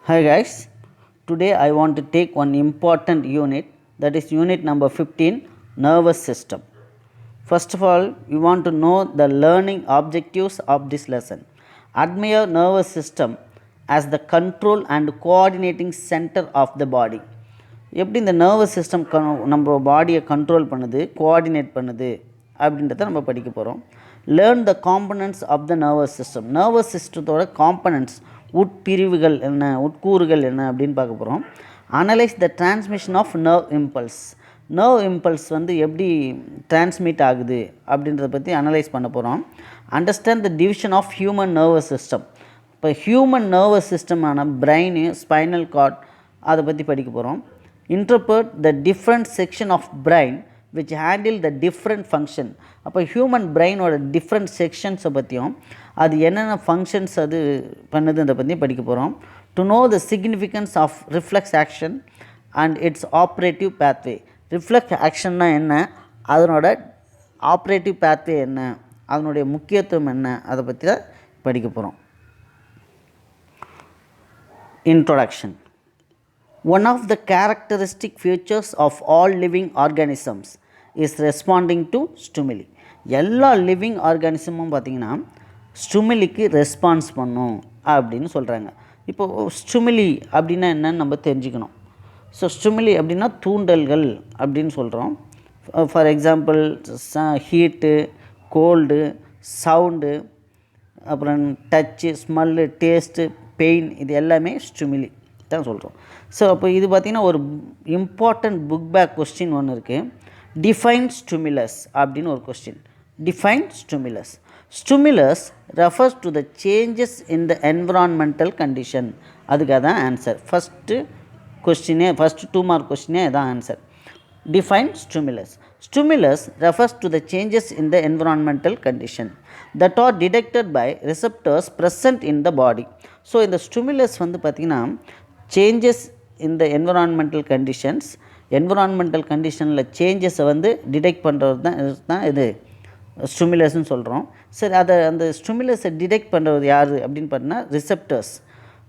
Hi guys, today I want to take one important unit, that is unit number 15, nervous system. First of all, you want to know the learning objectives of this lesson. Admire nervous system as the control and coordinating center of the body. எப்படி இந்த nervous system நம்ம பாடியை control பண்ணுது, coordinate பண்ணுது அப்படின்றத நம்ம படிக்க போகிறோம். Learn the components of the nervous system. Nervous சிஸ்டத்தோட காம்பனன்ட்ஸ், உட்பிரிவுகள் என்ன, உட்கூறுகள் என்ன அப்படின்னு பார்க்க போகிறோம். Analyse the transmission of nerve impulse. Nerve impulse வந்து எப்படி டிரான்ஸ்மிட் ஆகுது அப்படின்றத பற்றி அனலைஸ் பண்ண போகிறோம். Understand the division of human nervous system. இப்போ ஹியூமன் நர்வஸ் சிஸ்டமான பிரெயின், ஸ்பைனல் கார்ட் அதை பற்றி படிக்க போகிறோம். Interpret the different section of brain which handle the different function. அப்போ ஹியூமன் பிரெயினோட டிஃப்ரெண்ட் செக்ஷன்ஸை பற்றியும் அது என்னென்ன ஃபங்க்ஷன்ஸ் அது பண்ணுதுன்றதை பற்றி படிக்க போகிறோம். To know the significance of reflex action and its operative pathway. Reflex ஆக்ஷன்னா என்ன, அதனோட ஆப்ரேட்டிவ் பேத்வே என்ன, அதனுடைய முக்கியத்துவம் என்ன, அதை பற்றி தான் படிக்க போகிறோம். Introduction. One of the characteristic features of all living organisms is responding to stimuli. எல்லா லிவிங் ஆர்கானிசமும் பார்த்திங்கன்னா ஸ்டிமுலிக்கு ரெஸ்பான்ஸ் பண்ணும் அப்படின்னு சொல்கிறாங்க. இப்போது ஸ்டிமுலி அப்படின்னா என்னன்னு நம்ம தெரிஞ்சுக்கணும். ஸோ ஸ்டிமுலி அப்படின்னா தூண்டல்கள் அப்படின்னு சொல்கிறோம். For example heat, cold, sound, அப்புறம் டச்சு, ஸ்மெல்லு, டேஸ்ட்டு, பெயின், இது எல்லாமே ஸ்டிமுலி தான் சொல்கிறோம். ஸோ அப்போ இது பார்த்திங்கன்னா ஒரு இம்பார்ட்டண்ட் புக் பேக் கொஸ்டின் ஒன்று இருக்குது. டிஃபைன் ஸ்டிமுலஸ் அப்படின்னு ஒரு question. Define stimulus. Stimulus refers to the changes in the environmental condition. அதுக்காக தான் ஆன்சர். ஃபஸ்ட்டு 2 மார்க் கொஸ்டினே இதான் answer. Define stimulus. Stimulus refers to the changes in the environmental condition that are detected by receptors present in the body. So இந்த stimulus வந்து பார்த்திங்கன்னா changes in the environmental conditions, environmental கண்டிஷனில் சேஞ்சஸை வந்து detect பண்ணுறது தான் இது ஸ்டிமுலஸ்ன்னு சொல்கிறோம். சரி, அதை அந்த ஸ்டிமுலஸை டிடெக்ட் பண்ணுறது யார் அப்படின்னு பார்த்தீங்கன்னா receptors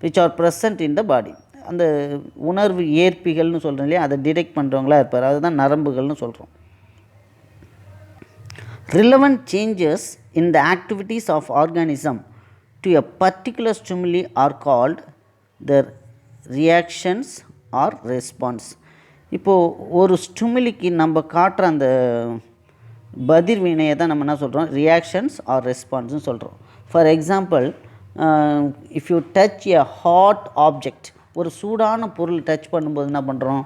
which are present in the body. அந்த உணர்வு ஏற்பிகள்னு சொல்கிறோம் இல்லையா, அதை டிடெக்ட் பண்ணுறவங்களா இருப்பார், அதுதான் நரம்புகள்னு சொல்கிறோம். Relevant changes in the activities of organism to a particular stimuli are called the reactions or response. இப்போது ஒரு ஸ்டிமுலிக்கு நம்ம காட்டுற அந்த பதிர்வினையை தான் நம்ம என்ன சொல்கிறோம், ரியாக்ஷன்ஸ் ஆர் ரெஸ்பான்ஸ்னு சொல்கிறோம். For example, if you touch a hot object, ஒரு சூடான பொருள் டச் பண்ணும்போது என்ன பண்ணுறோம்,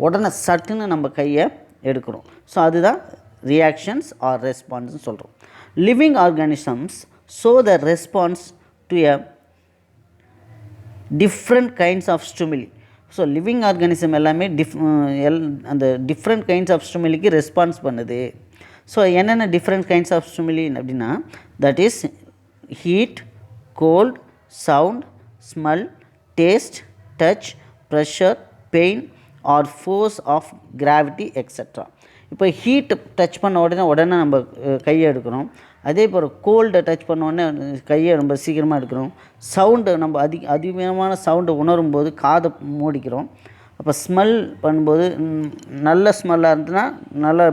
உடனே சட்டுன்னு நம்ம கையை எடுக்கிறோம். ஸோ அதுதான் ரியாக்ஷன்ஸ் ஆர் ரெஸ்பான்ஸ்னு சொல்கிறோம். Living organisms show the response to a different kinds of stimuli. So living organism எல்லாமே அந்த டிஃப்ரெண்ட் கைண்ட்ஸ் ஆஃப் ஸ்டிமுலிக்கு ரெஸ்பான்ஸ் பண்ணுது. ஸோ என்னென்ன டிஃப்ரெண்ட் கைண்ட்ஸ் ஆஃப் ஸ்டிமுலி அப்படின்னா, that is heat, cold, sound, smell, taste, touch, pressure, pain or force of gravity etcetera. இப்போ heat touch பண்ண உடனே நம்ம கையை எடுக்கிறோம். அதே போல் கோல்டை டச் பண்ணோடனே கையை ரொம்ப சீக்கிரமாக எடுக்கிறோம். சவுண்டு நம்ம அதிகமான சவுண்டை உணரும் போது காதை மூடிக்கிறோம். அப்போ ஸ்மெல் பண்ணும்போது நல்ல ஸ்மெல்லாக இருந்ததுன்னா நல்லா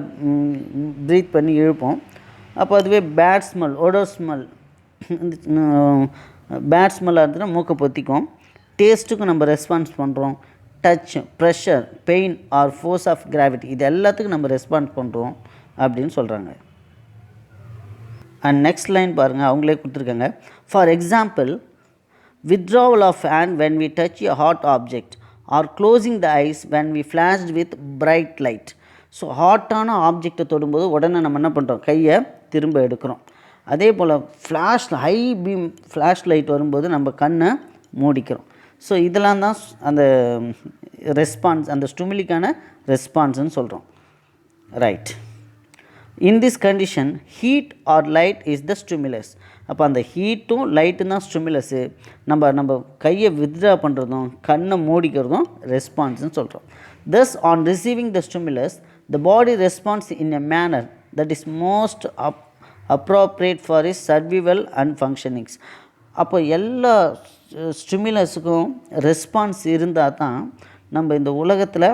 ப்ரீத் பண்ணி இழுப்போம். அப்போ அதுவே பேட் ஸ்மெல், ஓடோ ஸ்மெல், பேட் ஸ்மெல்லாக இருந்ததுன்னா மூக்கை பொத்திக்கும். டேஸ்ட்டுக்கும் நம்ம ரெஸ்பான்ஸ் பண்ணுறோம். Touch, pressure, pain or force of gravity, இது எல்லாத்துக்கும் நம்ம ரெஸ்பான்ஸ் பண்ணுறோம் அப்படின்னு சொல்கிறாங்க. அண்ட் நெக்ஸ்ட் லைன் பாருங்கள், அவங்களே கொடுத்துருக்காங்க. For example, withdrawal of hand when we touch a hot object or closing the eyes when we flashed with bright light. So ஹாட்டான ஆப்ஜெக்டை தொடும்போது உடனே நம்ம என்ன பண்ணுறோம், கையை திரும்ப எடுக்கிறோம். அதே போல் ஹை பீம் ஃப்ளாஷ் லைட் வரும்போது நம்ம கண்ணை மூடிக்கிறோம். ஸோ இதெல்லாம் தான் அந்த ரெஸ்பான்ஸ், அந்த ஸ்டிமுலிக்கான ரெஸ்பான்ஸ்ன்னு சொல்கிறோம். Right. In this condition heat or light is the stimulus. அப்போ அந்த ஹீட்டும் லைட்டும் தான் ஸ்டிமுலஸு. நம்ம கையை வித்ட்ரா பண்ணுறதும் கண்ணை மூடிக்கிறதும் ரெஸ்பான்ஸ்னு சொல்கிறோம். thus on receiving the stimulus the body responds in a manner that is most appropriate for its survival and functionings. அப்போ எல்லா ஸ்டிமுலஸுக்கும் ரெஸ்பான்ஸ் இருந்தால் தான் நம்ம இந்த உலகத்தில்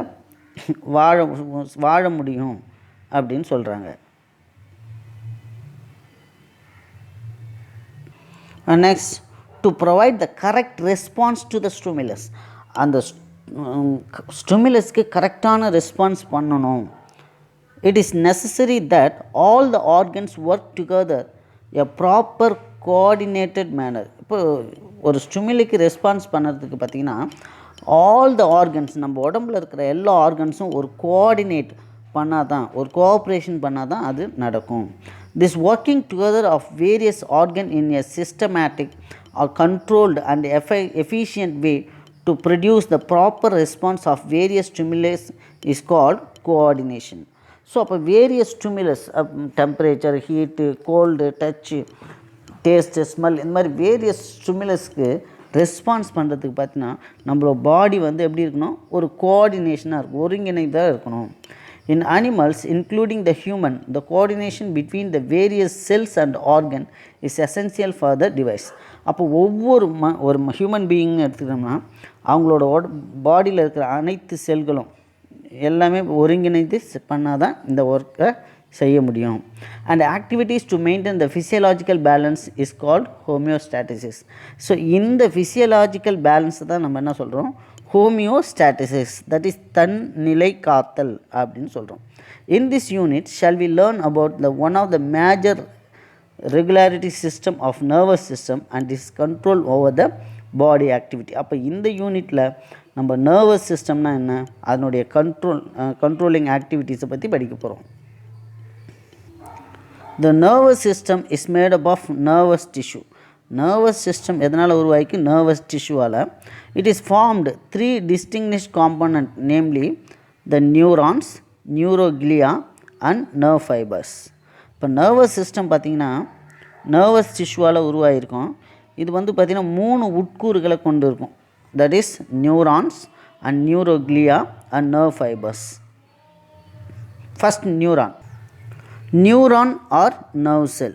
வாழ முடியும் அப்படின்னு சொல்கிறாங்க. Next, to provide the correct response to the stimulus. அந்த ஸ்டிமுலஸ்க்கு கரெக்டான ரெஸ்பான்ஸ் பண்ணணும். It is necessary that all the organs work together a proper coordinated manner. இப்போ ஒரு ஸ்டிமுலிக்கு ரெஸ்பான்ஸ் பண்ணுறதுக்கு பார்த்திங்கன்னா ஆல் த ஆர்கன்ஸ், நம்ம உடம்புல இருக்கிற எல்லா ஆர்கன்ஸும் ஒரு கோஆர்டினேட் பண்ணால் தான், ஒரு கோஆப்ரேஷன் பண்ணால் தான் அது நடக்கும். This working together of various organ in a systematic or controlled and efficient way to produce the proper response of various stimulus is called coordination. So அப்போ various stimulus, temperature, heat, cold, touch, taste, smell, இந்த மாதிரி various ஸ்டிமுலஸ்க்கு response பண்ணுறதுக்கு பார்த்தீங்கன்னா நம்மளோட பாடி வந்து எப்படி இருக்கணும், ஒரு கோஆர்டினேஷனாக இருக்கும், ஒருங்கிணைதாக இருக்கணும். In animals including the human, the coordination between the various cells and organ is essential for the device. அப்போ ஒவ்வொரு ஒரு ஹியூமன் பீயிங் எடுத்துக்கிட்டோம்னா அவங்களோட பாடியில் இருக்கிற அனைத்து செல்களும் எல்லாமே ஒருங்கிணைந்து பண்ணால் தான் இந்த ஒர்க்கை செய்ய முடியும். And activities to maintain the physiological balance is called homeostasis. So இந்த ஃபிசியலாஜிக்கல் பேலன்ஸை தான் நம்ம என்ன சொல்கிறோம், ஹோமியோஸ்டாட்டிசிஸ், தட் இஸ் தன்னிலை காத்தல் அப்படின்னு சொல்கிறோம். In this unit shall we learn about the one of the major regularity system of nervous system and is control over the body activity. அப்போ இந்த யூனிட்டில் நம்ம நர்வஸ் சிஸ்டம்னா என்ன, அதனுடைய கண்ட்ரோலிங் ஆக்டிவிட்டீஸை பற்றி படிக்க போகிறோம். The nervous system is made up of nervous tissue. Nervous system எதனால் உருவாக்கி, நர்வஸ் டிஷ்யூவால். It is formed 3 distinguished component, namely the neurons, neuroglia and nerve fibres. இப்போ நர்வஸ் சிஸ்டம் பார்த்திங்கன்னா நர்வஸ் டிஷ்யூவால் உருவாகிருக்கும். இது வந்து பார்த்திங்கன்னா 3 உட்கூறுகளை கொண்டு இருக்கும். That is neurons and neuroglia and nerve fibers. First, neuron. Neuron or nerve cell.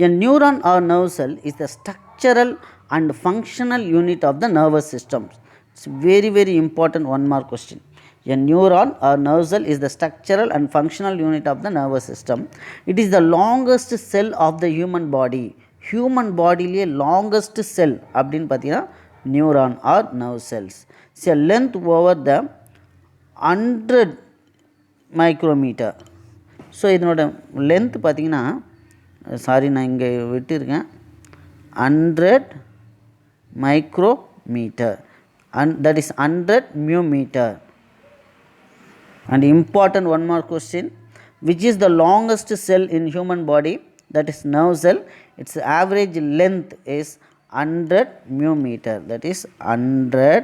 A neuron or nerve cell is the structural and functional unit of the nervous system. It's very, very important one more question. A neuron or nerve cell is the structural and functional unit of the nervous system. It is the longest cell of the human body. Human body liye longest cell அப்படினு பார்த்தீங்கன்னா neuron or nerve cells. It's a length over the 100 micrometer. So இதனோட length பார்த்திங்கன்னா, sorry நான் இங்கே விட்டுருக்கேன், 100 micrometer and that is 100 μm. And important one more question, which is the longest cell in human body? That is nerve cell. Its average length is 100 μm. That is 100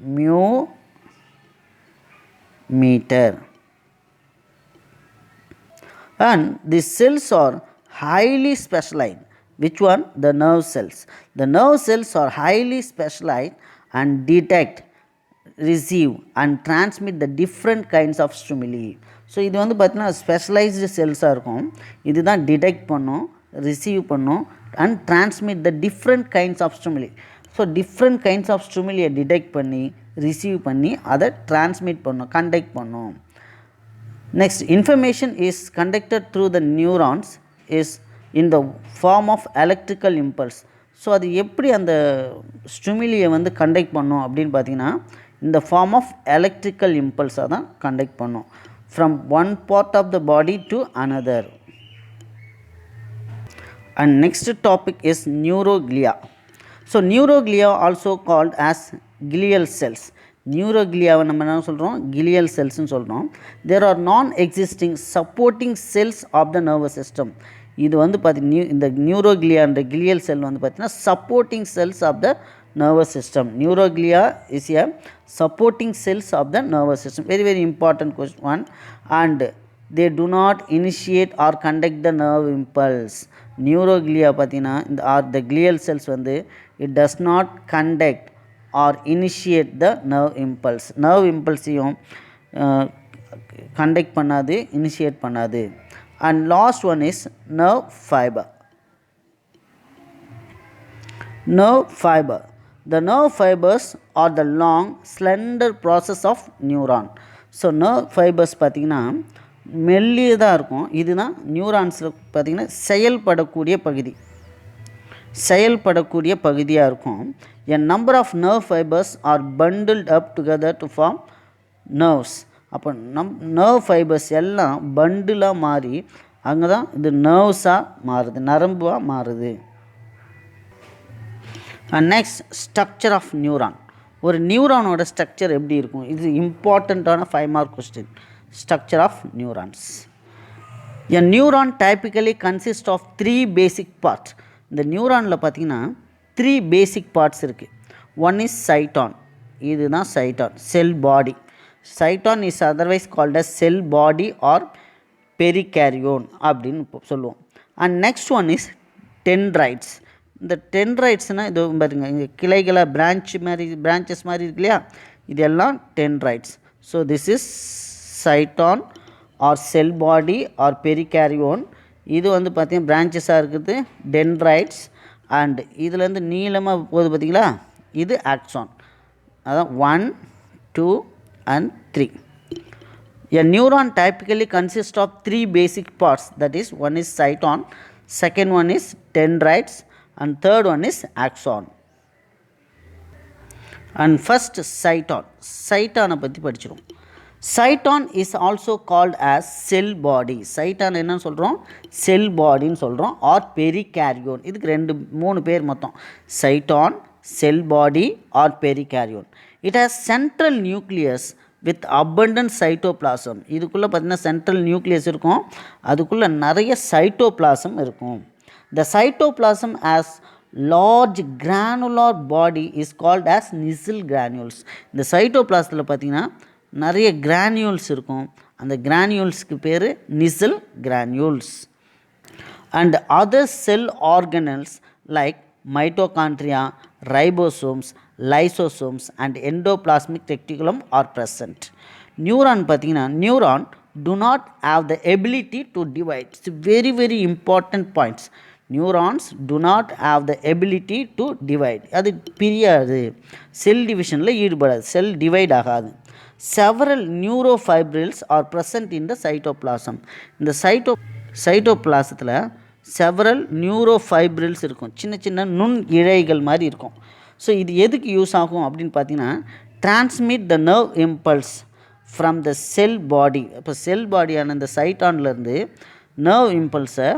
μm. And these cells are highly specialized. Which one? The nerve cells. The nerve cells are highly specialized and detect, receive and transmit the different kinds of stimuli. So இது வந்து பார்த்தீங்கன்னா specialised செல்ஸாக இருக்கும். இது தான் detect பண்ணும், receive பண்ணும் and transmit the different kinds of stimuli. So different kinds of ஸ்டிமுலியை detect பண்ணி ரிசீவ் பண்ணி அதை டிரான்ஸ்மிட் பண்ணும், கண்டக்ட் பண்ணும். Next, information is conducted through the neurons is in the form of electrical impulse. So அது எப்படி அந்த ஸ்டிமுலியை வந்து கண்டக்ட் பண்ணும் அப்படின்னு பார்த்தீங்கன்னா இந்த ஃபார்ம் ஆஃப் எலக்ட்ரிக்கல் இம்பல்ஸாக தான் கண்டக்ட் பண்ணும் from one part of the body to another. And next topic is neuroglia. So neuroglia also called as glial cells. Neuroglia நம்ம என்ன சொல்கிறோம், glial cells ன்னு சொல்கிறோம். There are non-existing supporting cells of the nervous system. இது வந்து பார்த்திங்கன்னா இந்த neuroglia என்ற glial cell வந்து பார்த்திங்கன்னா supporting cells of the nervous system. Neuroglia is a supporting cells of the nervous system. Very, very important one. And they do not initiate or conduct the nerve impulse. Neuroglia பார்த்தீங்கன்னா or the glial cells வந்து it does not conduct or initiate the nerve impulse. nerve impulse-ஐயும் conduct பண்ணாது, initiate பண்ணாது. And last one is nerve fiber. Nerve fiber. The nerve fibers are the long, slender process of neuron. So nerve fibers பார்த்திங்கன்னா மெல்லியதாக இருக்கும். இதுதான் நியூரான்ஸில் பார்த்திங்கன்னா செயல்படக்கூடிய பகுதியாக இருக்கும். A number of nerve fibers are bundled up together to form nerves. அப்போ nerve fibers எல்லாம் பண்டிலாக மாறி அங்கே தான் இது நர்வ்ஸாக மாறுது, நரம்பாக மாறுது. Next structure of neuron. ஒரு நியூரானோட ஸ்ட்ரக்சர் எப்படி இருக்கும்? இது இம்பார்ட்டண்ட்டான 5 mark question. Structure of neurons. A neuron typically consist of 3 basic parts. இந்த நியூரானில் பார்த்தீங்கன்னா 3 பேசிக் பார்ட்ஸ் இருக்குது. One is cyton. இதுதான் cyton, cell body. Cyton is otherwise called as cell body or perikaryon அப்படின்னு சொல்லுவோம். And next one is dendrites. இந்த டென்ட்ரைட்ஸ்னால் இது பாருங்க, இங்கே கிளைகளாக பிரான்ச்சஸ் மாதிரி இருக்கு இல்லையா, இதெல்லாம் dendrites. So this is cyton or cell body or perikaryon. இது வந்து பார்த்திங்கன்னா பிரான்ச்சஸாக இருக்குது டென்ட்ரைட்ஸ். அண்ட் இதுலேருந்து நீளமாக போகுது பார்த்திங்களா, இது ஆக்சான். அதான் 1, 2 and 3. A neuron typically consists of 3 basic parts, that is, one is cyton, second one is dendrites, and third one is axon. And first cyton. Cyton பற்றி படிச்சிரும். Cyton is also called as cell body. Cyton என்ன சொல்கிறோம்? செல் பாடின்னு சொல்கிறோம். R பெரிகேரியோன். இதுக்கு 3 பேர் மொத்தம். Cyton, cell body or perikaryon. It has central nucleus with abundant cytoplasm. இதுக்குள்ளே பார்த்திங்கன்னா central nucleus இருக்கும், அதுக்குள்ளே நிறைய சைட்டோபிளாசம் இருக்கும். The cytoplasm as large granular body is called as Nissl granules. இந்த சைட்டோபிளாசத்தில் பார்த்திங்கன்னா நிறைய கிரானியூல்ஸ் இருக்கும். அந்த கிரானியூல்ஸ்க்கு பேர் Nissl granules. And other cell organelles like mitochondria, ribosomes, lysosomes and endoplasmic reticulum are present. Neuron பார்த்தீங்கன்னா neuron do not have the ability to divide. It's very very important points. Neurons do not have the ability to divide. அது பிரியாது, செல் டிவிஷனில் ஈடுபடாது, செல் divide ஆகாது. Several neurofibrils are present in the cytoplasm. இந்த சைட்டோபிளாசத்தில் several நியூரோஃபைப்ரில்ஸ் இருக்கும், சின்ன சின்ன நுண் இழைகள் மாதிரி இருக்கும். ஸோ இது எதுக்கு யூஸ் ஆகும் அப்படின்னு பார்த்தீங்கன்னா, transmit the nerve impulse from the cell body. இப்போ செல் பாடியான இந்த சைட்டான்லேருந்து நர்வ் இம்பல்ஸை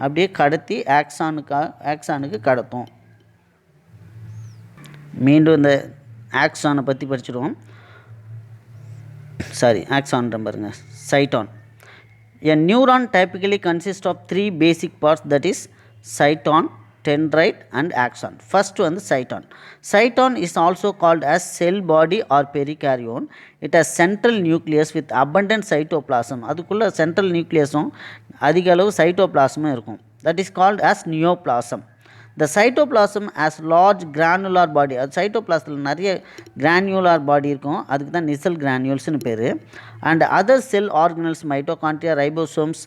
அப்படியே கடத்தி ஆக்சானுக்கு கடத்தும். மீண்டும் இந்த ஆக்சானை பற்றி படிச்சிடுவோம். ஆக்சான்ற பாருங்க, சைட்டான். A neuron typically consists of 3 basic parts, that is cyton, dendrite and axon. First one is cyton. Cyton is also called as cell body or perikaryon. It has central nucleus with abundant cytoplasm. அதுக்குள்ள central nucleusம் அதிக அளவு சைட்டோபிளாசமும் இருக்கும். That is called as neoplasm. The cytoplasm has large granular body. அது சைட்டோபிளாசத்தில் நிறைய கிரானியூலார் பாடி இருக்கும், அதுக்கு தான் Nissl granules பேர். And other sell organelles mitochondria, ribosomes,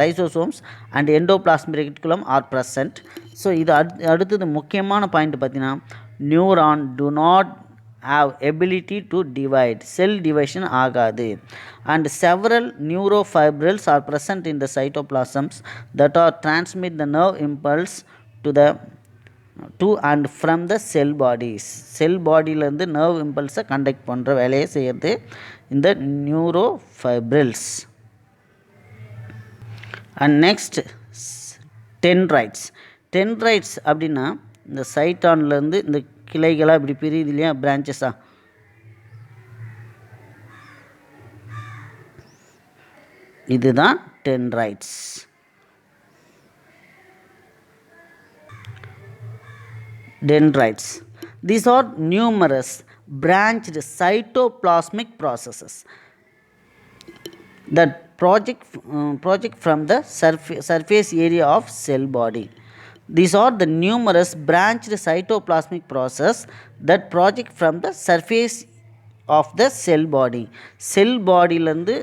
lysosomes and endoplasmic reticulum are present. So இது அடுத்தது முக்கியமான பாயிண்ட் பார்த்தீங்கன்னா, neuron to not have ability to divide, cell division ஆகாது. And several neurofibrils are present in the cytoplasms that are transmit the nerve impulse to and from the cell bodies. Cell பாடியிலேருந்து nerve இம்பல்ஸை conduct பண்ணுற வேலையை செய்கிறது இந்த neurofibrils. And next dendrites. Dendrites அப்படின்னா இந்த சைட்டான்லேருந்து இந்த கிளைகளாக இப்படி பிரியுது இல்லையா, பிரான்ச்சஸாக, இதுதான் dendrites. Dendrites. These are numerous branched cytoplasmic processes that project from the surface area of cell body. These are the numerous branched cytoplasmic process that project from the surface of the cell body. செல் பாடியிலேருந்து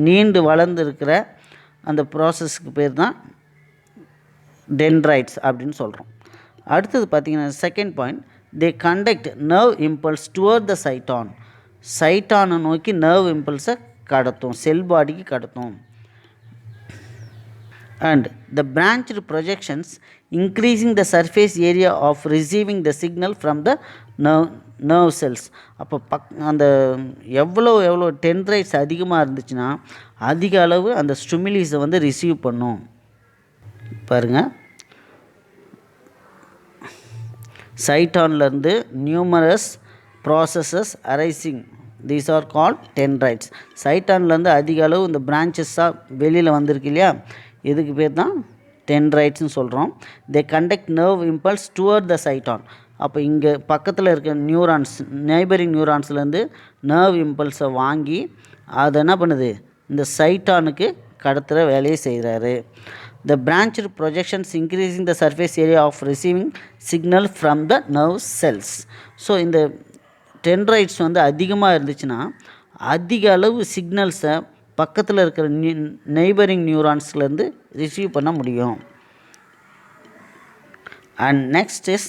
நீண்டு வளர்ந்துருக்கிற அந்த ப்ராசஸ்க்கு பேர் தான் dendrites அப்படின்னு சொல்கிறோம். அடுத்தது பார்த்திங்கன்னா second point, they conduct nerve impulse toward the cyton. சைட்டானை நோக்கி நர்வ் இம்பல்ஸை கடத்தும், செல் பாடிக்கு கடத்தும். And the branched projections increasing the surface area of receiving the signal from the nerve cells. அப்போ அந்த எவ்வளோ டென்ட்ரைட்ஸ் அதிகமாக இருந்துச்சுன்னா அதிக அளவு அந்த ஸ்டிமுலிஸை வந்து ரிசீவ் பண்ணும். பாருங்கள், சைட்டான்லேருந்து numerous processes arising, these are called dendrites. சைட்டான்லேருந்து அதிக அளவு இந்த பிரான்ச்சஸாக வெளியில் வந்திருக்கு இல்லையா, இதுக்கு பேர் தான் டென்ட்ரைட்ஸ்னு சொல்கிறோம். They conduct nerve impulse toward the cyton. அப்போ இங்கே பக்கத்தில் இருக்க நியூரான்ஸ், நெய்பரிங் நியூரான்ஸ்லேருந்து நர்வ் இம்பல்ஸை வாங்கி அதை என்ன பண்ணுது, இந்த சைட்டானுக்கு கடத்துகிற வேலையை செய்கிறாரு. The branched projections increasing the surface area of receiving signal from the nerve cells. So இந்த டென்ட்ரைட்ஸ் வந்து அதிகமாக இருந்துச்சுன்னா அதிக அளவு சிக்னல்ஸை பக்கத்தில் இருக்கிற நெய்பரிங் நியூரான்ஸ்லேருந்து ரிசீவ் பண்ண முடியும். And next is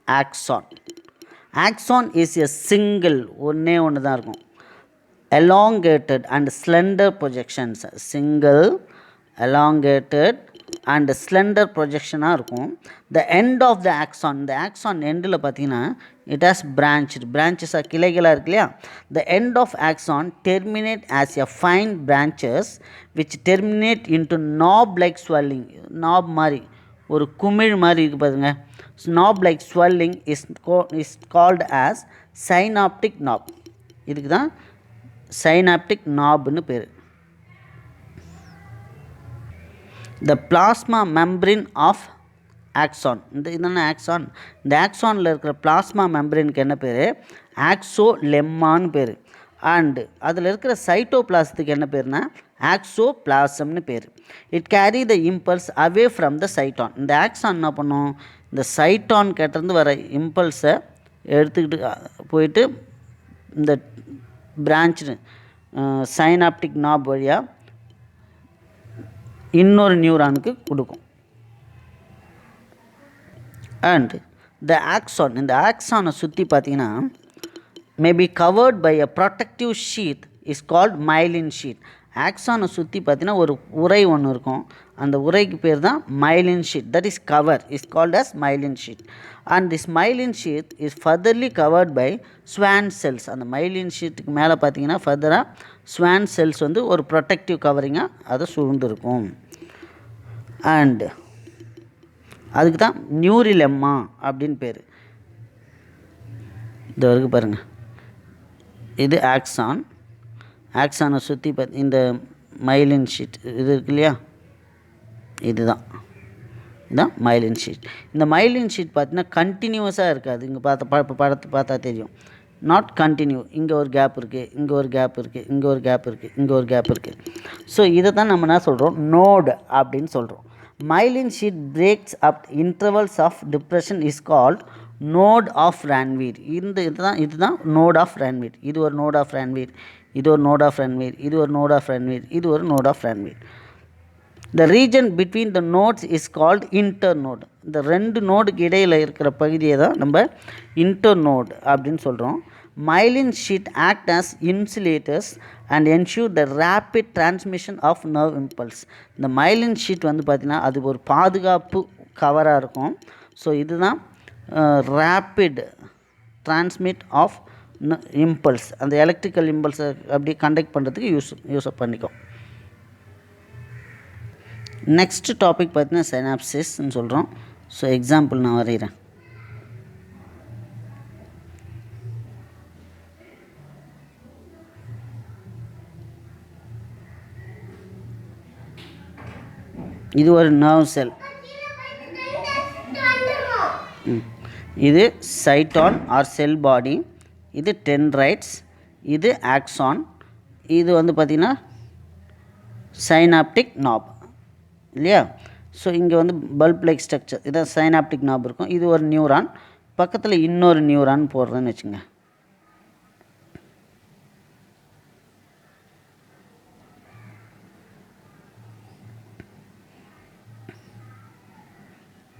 axon. Axon is a single, ஒன்று தான் இருக்கும், elongated and slender projections. Single elongated and slender ப்ரொஜெக்ஷனாக இருக்கும். The end of the axon, இந்த ஆக்சான் எண்டில் பார்த்தீங்கன்னா இட் ஹாஸ் பிரான்ச்சஸாக கிளைகளாக இருக்கு இல்லையா. The end of axon terminate as a fine branches which terminate into knob like swelling. Knob மாதிரி ஒரு குமிழ் மாதிரி இருக்குது பாருங்க. Knob like swelling is called as synaptic நாப். இதுக்கு தான் சைனாப்டிக் நாப்னு பேர். The plasma membrane of axon, இதுதானே ஆக்சான். இந்த ஆக்சானில் இருக்கிற பிளாஸ்மா மெம்பரேனுக்கு என்ன பேர், ஆக்சோலெம்மான்னு பேர். அண்டு அதில் இருக்கிற சைட்டோபிளாசத்துக்கு என்ன பேர்னா ஆக்சோபிளாசம்னு பேர். It carry the impulse away from the cyton. இந்த ஆக்சான் என்ன பண்ணும், இந்த சைட்டான் கிட்டேருந்து வர இம்பல்ஸை எடுத்துக்கிட்டு போயிட்டு இந்த பிரான்ச்சு சைனாப்டிக் நாப் வழியாக இன்னொரு நியூரானுக்கு கொடுக்கும். அண்ட் த ஆக்சான், இந்த ஆக்சானை சுற்றி பார்த்தீங்கன்னா maybe covered by a protective sheath is called myelin sheath. ஆக்சானை சுற்றி பார்த்தீங்கன்னா ஒரு உரை ஒன்று இருக்கும், அந்த உரைக்கு பேர் தான் myelin sheath. That is cover is called as myelin sheath. And this myelin sheath is furtherly covered by Schwann cells. அந்த மைலின் ஷீட்டுக்கு மேலே பார்த்தீங்கன்னா ஃபர்தராக ஸ்வான் செல்ஸ் வந்து ஒரு ப்ரொடெக்டிவ் கவரிங்காக அதை சூழ்ந்துருக்கும். அண்டு அதுக்கு தான் நியூரிலெம்மா அப்படின்னு பேர். இது வரைக்கும் பாருங்கள், இது ஆக்சான். ஆக்சானை சுற்றி இந்த மைலின் ஷீட் இது இருக்கு இல்லையா, இதுதான் மைலின் ஷீட். இந்த மைலின் ஷீட் பார்த்தீங்கன்னா கண்டினியூஸாக இருக்காது. இங்கே படத்தை பார்த்தா தெரியும், நாட் கண்டினியூ. இங்கே ஒரு கேப் இருக்குது, இங்கே ஒரு கேப் இருக்குது, இங்கே ஒரு கேப் இருக்குது, இங்கே ஒரு கேப் இருக்குது. ஸோ இதை தான் நம்ம என்ன சொல்கிறோம், நோடு அப்படின்னு சொல்கிறோம். Myelin sheath breaks up intervals of depression is called node of Ranvier. இதுதான் நோட் ஆஃப் ரான்வீர். இது ஒரு நோட் ஆஃப் ரான்வீர், இது ஒரு நோட் ஆஃப் ரான்வீர், இது ஒரு நோட் ஆஃப் ரான்வீர், இது ஒரு node of Ranvier. The region between the nodes is called internode. இந்த ரெண்டு நோடுக்கு இடையில் இருக்கிற பகுதியை தான் நம்ம இன்டர்நோட் அப்படின்னு சொல்கிறோம். Myelin sheath act as insulators and ensure the rapid transmission of nerve impulse. இந்த மைலின் ஷீட் வந்து பார்த்திங்கன்னா அது ஒரு பாதுகாப்பு கவராக இருக்கும். ஸோ இதுதான் ரேப்பிட் டிரான்ஸ்மிட் ஆஃப் இம்பல்ஸ், அந்த எலக்ட்ரிக்கல் இம்பல்ஸை அப்படி கண்டக்ட் பண்ணுறதுக்கு யூஸ் பண்ணிக்கும். நெக்ஸ்ட் டாபிக் பார்த்தீங்கன்னா சைனாப்சிஸ்ன்னு சொல்கிறோம். ஸோ எக்ஸாம்பிள் நான் வரைகிறேன். இது ஒரு நர்வ் செல், இது சைட்டான் ஆர் செல் பாடி, இது டென்ட்ரைட்ஸ், இது ஆக்சான், இது வந்து பார்த்திங்கன்னா சைனாப்டிக் நாப் இல்லையா. ஸோ இங்கே வந்து பல்ப் லைக் ஸ்ட்ரக்சர், இதான் சைனாப்டிக் நாப் இருக்கும். இது ஒரு நியூரான், பக்கத்தில் இன்னொரு நியூரான் போடுறேன்னு வச்சுங்க.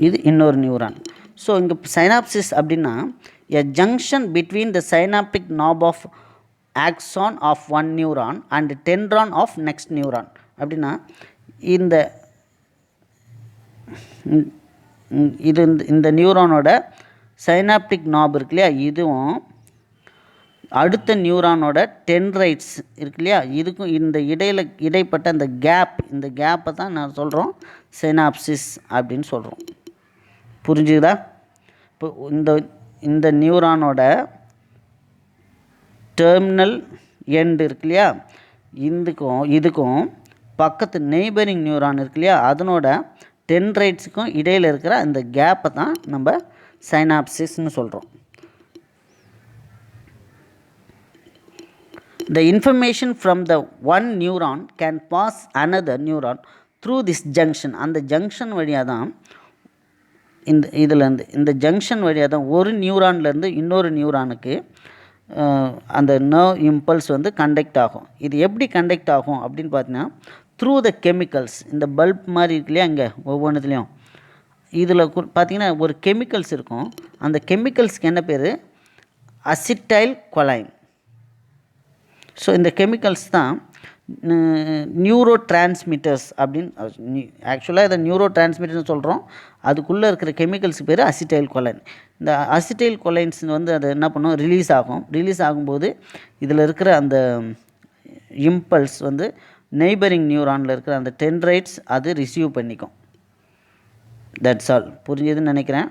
இது இன்னொரு நியூரான். ஸோ இங்கே சைனாப்சிஸ் அப்படின்னா a junction between the synaptic knob of axon of one neuron and dendron of next neuron. அப்படின்னா இந்த இது இந்த நியூரானோட சைனாப்டிக் நாப் இருக்கு இல்லையா, இதுவும் அடுத்த நியூரானோட டென்ட்ரைட்ஸ் இருக்கு இல்லையா, இதுக்கும் இந்த இடைப்பட்ட அந்த இந்த கேப்பை தான் நான் சொல்கிறோம் சைனாப்சிஸ் அப்படின்னு சொல்கிறோம். புரிஞ்சுதா? இப்போ இந்த நியூரானோட டெர்மினல் எண்டு இருக்கு இல்லையா, இதுக்கும் பக்கத்து நெய்பரிங் நியூரான் இருக்கு இல்லையா, அதனோட டென்ட்ரைட்ஸுக்கும் இடையில் இருக்கிற அந்த கேப்பை தான் நம்ம சைனாப்சிஸ்ன்னு சொல்கிறோம். The information from the one neuron can pass another neuron through this junction. அந்த ஜங்ஷன் வழியாக தான் இந்த ஜங்ஷன் வழியாக தான் ஒரு நியூரான்லேருந்து இன்னொரு நியூரானுக்கு அந்த நர்வ் இம்பல்ஸ் வந்து கண்டக்ட் ஆகும். இது எப்படி கண்டக்ட் ஆகும் அப்படின்னு பார்த்தீங்கன்னா த்ரூ த கெமிக்கல்ஸ். இந்த பல்ப் மாதிரி இருக்கு இல்லையா, இங்கே ஒவ்வொன்றுத்துலேயும் இதில் பார்த்திங்கன்னா ஒரு கெமிக்கல்ஸ் இருக்கும். அந்த கெமிக்கல்ஸ்க்கு என்ன பேர்? Acetyl choline. ஸோ இந்த கெமிக்கல்ஸ் தான் நியூரோ டிரான்ஸ்மிட்டர்ஸ் அப்படின்னு ஆக்சுவலாக இதை நியூரோ டிரான்ஸ்மிட்டர்னு சொல்கிறோம். அதுக்குள்ளே இருக்கிற கெமிக்கல்ஸுக்கு பேர் அசிட்டைல் கொலைன். இந்த அசிட்டைல் கொலைன்ஸ் வந்து அது என்ன பண்ணும், ரிலீஸ் ஆகும்போது இதில் இருக்கிற அந்த இம்பல்ஸ் வந்து நெய்பரிங் நியூரானில் இருக்கிற அந்த டென்ட்ரைட்ஸ் அது ரிசீவ் பண்ணிக்கும். That's all. புரிஞ்சதுன்னு நினைக்கிறேன்.